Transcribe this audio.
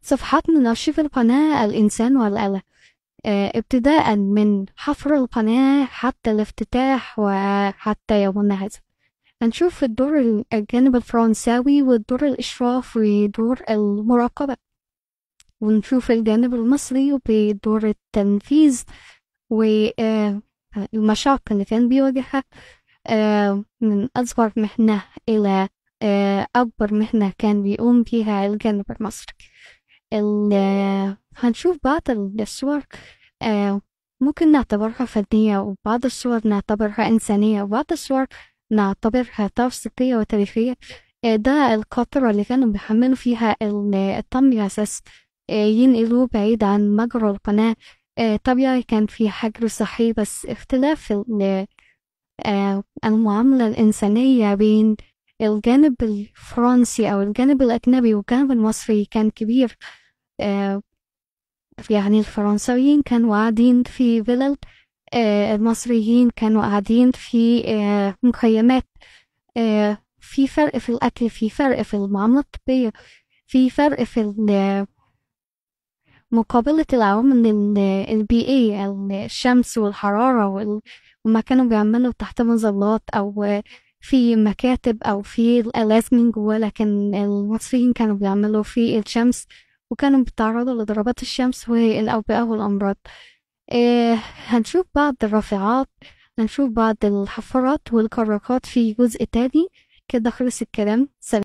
صفحات من أرشيف القناة: الإنسان والآلة. ابتداء من حفر القناة حتى الافتتاح وحتى يومنا هذا. هنشوف الدور الجانب الفرنساوي والدور الإشراف ودور المراقبة، ونشوف الجانب المصري بدور التنفيذ والمشاق اللي كان بيواجهها من أصغر مهنة إلى أكبر مهنة كان بيقوم بيها الجانب المصري. هنشوف بعض الصور ممكن نعتبرها فنية، وبعض الصور نعتبرها إنسانية، وبعض الصور نعتبرها توثيقية وتاريخية. ده القطرة اللي كانوا بيحملوا فيها الطمي على أساس ينقلوه بعيد عن مجرى القناة. طبيعي كان في حجر صحي، بس اختلاف المعاملة الإنسانية بين الجانب الفرنسي أو الجانب الأجنبي والجانب المصري كان كبير. يعني الفرنساويين كانوا قاعدين في فيلل، المصريين كانوا قاعدين في مخيمات. في فرق في الأكل، في فرق في المعاملة الطبية، في فرق في مقابلة العوامل البيئية، الشمس والحرارة وما كانوا بيعملوا تحت مظلات أو في مكاتب أو في الآلاف من جوا، لكن المصريين كانوا بيعملوا في الشمس وكانوا بيتعرضوا لضربات الشمس والأوبئة والأمراض. هنشوف بعض الرافعات، هنشوف بعض الحفارات والكراكات في جزء تاني. كده خلص الكلام. سلام.